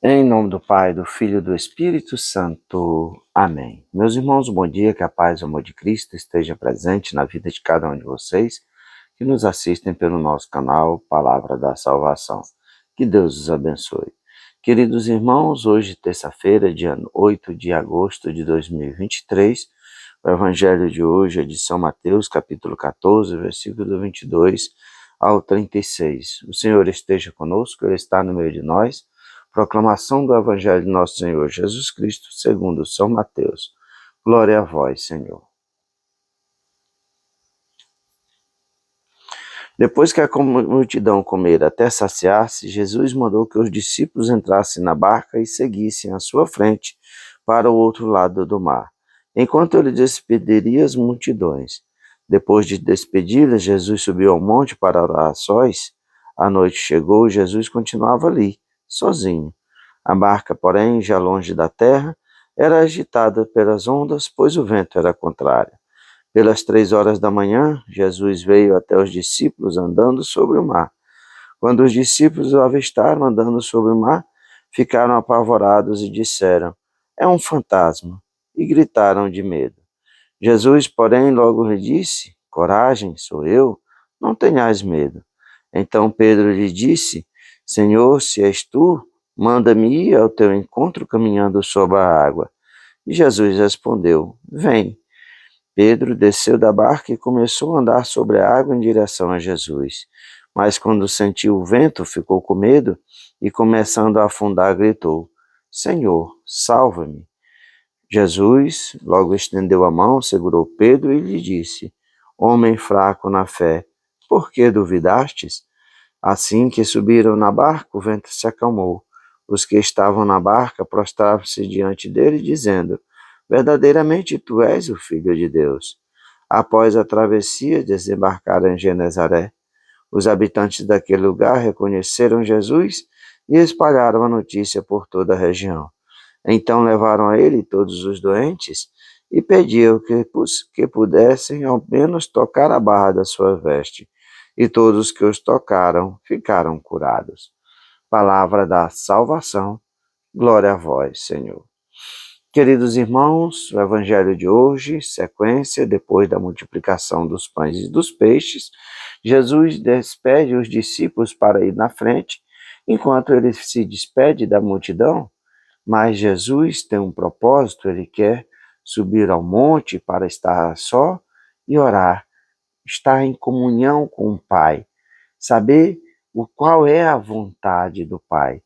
Em nome do Pai, do Filho e do Espírito Santo. Amém. Meus irmãos, bom dia, que a paz e o amor de Cristo esteja presente na vida de cada um de vocês que nos assistem pelo nosso canal Palavra da Salvação. Que Deus os abençoe. Queridos irmãos, hoje, terça-feira, dia 8 de agosto de 2023, o Evangelho de hoje é de São Mateus, capítulo 14, versículo do 22 ao 36. O Senhor esteja conosco, Ele está no meio de nós. Proclamação do Evangelho de nosso Senhor Jesus Cristo, segundo São Mateus. Glória a vós, Senhor. Depois que a multidão comera até saciar-se, Jesus mandou que os discípulos entrassem na barca e seguissem à sua frente para o outro lado do mar, enquanto ele despediria as multidões. Depois de despedi-las, Jesus subiu ao monte para orar a sós. A noite chegou e Jesus continuava ali, sozinho. A barca, porém, já longe da terra, era agitada pelas ondas, pois o vento era contrário. Pelas 3 horas da manhã, Jesus veio até os discípulos andando sobre o mar. Quando os discípulos o avistaram andando sobre o mar, ficaram apavorados e disseram: "É um fantasma!" e gritaram de medo. Jesus, porém, logo lhe disse: "Coragem, sou eu, não tenhais medo." Então Pedro lhe disse: "Senhor, se és tu, manda-me ir ao teu encontro caminhando sobre a água." E Jesus respondeu: "Vem." Pedro desceu da barca e começou a andar sobre a água em direção a Jesus. Mas quando sentiu o vento, ficou com medo e, começando a afundar, gritou: "Senhor, salva-me." Jesus logo estendeu a mão, segurou Pedro e lhe disse: "Homem fraco na fé, por que duvidastes?" Assim que subiram na barca, o vento se acalmou. Os que estavam na barca prostravam-se diante dele, dizendo: "Verdadeiramente tu és o Filho de Deus." Após a travessia, desembarcaram em Genezaré. Os habitantes daquele lugar reconheceram Jesus e espalharam a notícia por toda a região. Então levaram a ele todos os doentes e pediam que pudessem ao menos tocar a barra da sua veste. E todos que os tocaram ficaram curados. Palavra da salvação. Glória a vós, Senhor. Queridos irmãos, o Evangelho de hoje, sequência, depois da multiplicação dos pães e dos peixes, Jesus despede os discípulos para ir na frente, enquanto ele se despede da multidão. Mas Jesus tem um propósito, ele quer subir ao monte para estar só e orar, estar em comunhão com o Pai, saber qual é a vontade do Pai.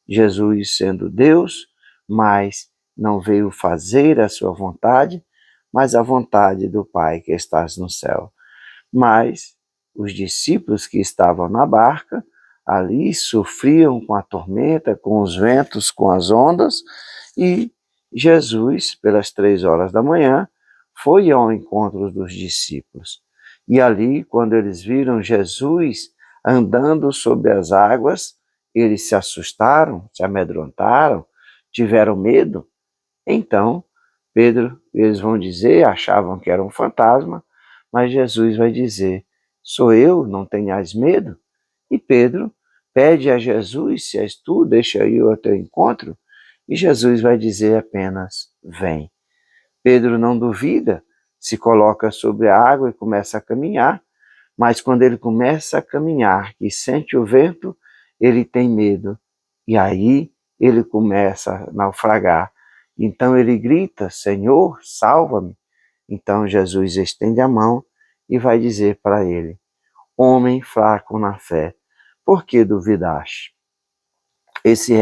Jesus sendo Deus, mas não veio fazer a sua vontade, mas a vontade do Pai que estás no céu. Mas os discípulos que estavam na barca, ali sofriam com a tormenta, com os ventos, com as ondas, e Jesus, pelas 3 horas da manhã, foi ao encontro dos discípulos. E ali, quando eles viram Jesus andando sobre as águas, eles se assustaram, se amedrontaram, tiveram medo. Então, Pedro, eles vão dizer, achavam que era um fantasma, mas Jesus vai dizer: "Sou eu, não tenhas medo." E Pedro pede a Jesus: "Se és tu, deixa eu ir ao teu encontro." E Jesus vai dizer apenas: "Vem." Pedro não duvida, se coloca sobre a água e começa a caminhar, mas quando ele começa a caminhar e sente o vento, ele tem medo. E aí ele começa a naufragar. Então ele grita: "Senhor, salva-me." Então Jesus estende a mão e vai dizer para ele: "Homem fraco na fé, por que duvidaste?" Esse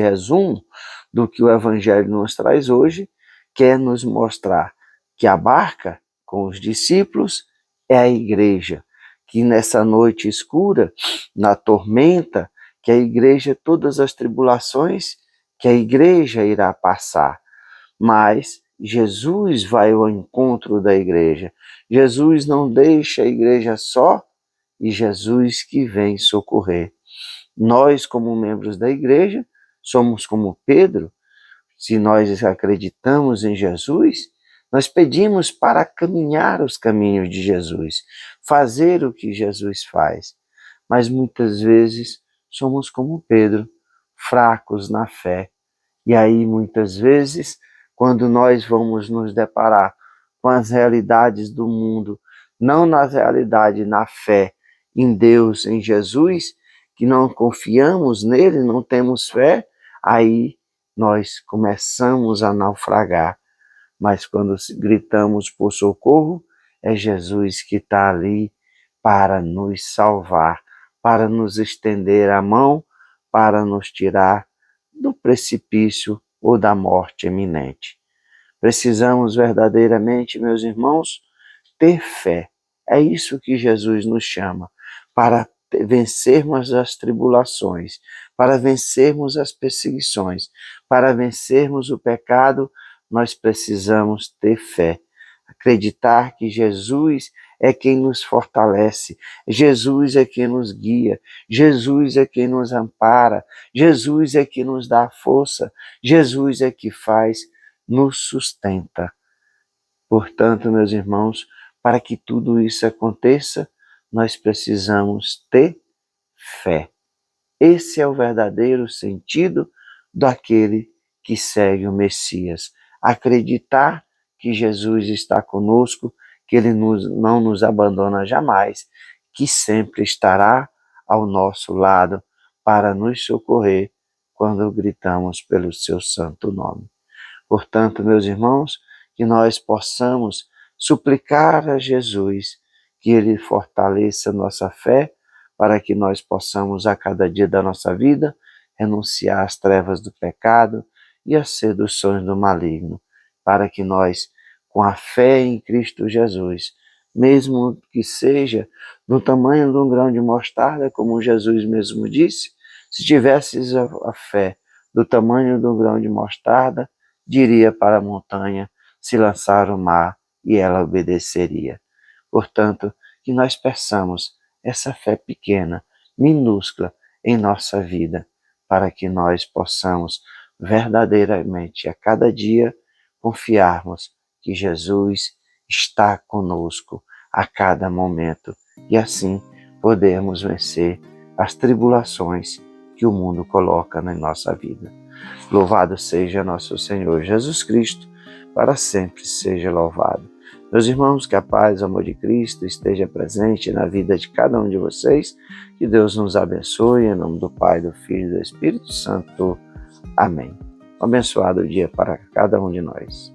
resumo do que o Evangelho nos traz hoje quer nos mostrar que a barca com os discípulos é a igreja, que nessa noite escura, na tormenta, que a igreja, todas as tribulações, que a igreja irá passar, mas Jesus vai ao encontro da igreja. Jesus não deixa a igreja só, e Jesus que vem socorrer. Nós, como membros da igreja, somos como Pedro. Se nós acreditamos em Jesus, nós pedimos para caminhar os caminhos de Jesus, fazer o que Jesus faz. Mas muitas vezes somos como Pedro, fracos na fé. E aí, muitas vezes, quando nós vamos nos deparar com as realidades do mundo, não na realidade, na fé em Deus, em Jesus, que não confiamos nele, não temos fé, aí nós começamos a naufragar. Mas quando gritamos por socorro, é Jesus que está ali para nos salvar, para nos estender a mão, para nos tirar do precipício ou da morte iminente. Precisamos verdadeiramente, meus irmãos, ter fé. É isso que Jesus nos chama, para vencermos as tribulações, para vencermos as perseguições, para vencermos o pecado, nós precisamos ter fé. Acreditar que Jesus é quem nos fortalece, Jesus é quem nos guia, Jesus é quem nos ampara, Jesus é quem nos dá força, Jesus é que nos sustenta. Portanto, meus irmãos, para que tudo isso aconteça, nós precisamos ter fé. Esse é o verdadeiro sentido daquele que segue o Messias. Acreditar que Jesus está conosco, que ele não nos abandona jamais, que sempre estará ao nosso lado para nos socorrer quando gritamos pelo seu santo nome. Portanto, meus irmãos, que nós possamos suplicar a Jesus que ele fortaleça nossa fé para que nós possamos a cada dia da nossa vida renunciar às trevas do pecado e às seduções do maligno, para que nós, com a fé em Cristo Jesus, mesmo que seja do tamanho de um grão de mostarda, como Jesus mesmo disse, se tivesses a fé do tamanho de um grão de mostarda, diria para a montanha se lançar ao mar e ela obedeceria. Portanto, que nós peçamos essa fé pequena, minúscula em nossa vida, para que nós possamos verdadeiramente a cada dia confiarmos que Jesus está conosco a cada momento e assim podermos vencer as tribulações que o mundo coloca na nossa vida. Louvado seja nosso Senhor Jesus Cristo, para sempre seja louvado. Meus irmãos, que a paz e o amor de Cristo esteja presente na vida de cada um de vocês. Que Deus nos abençoe, em nome do Pai, do Filho e do Espírito Santo. Amém. Um abençoado dia para cada um de nós.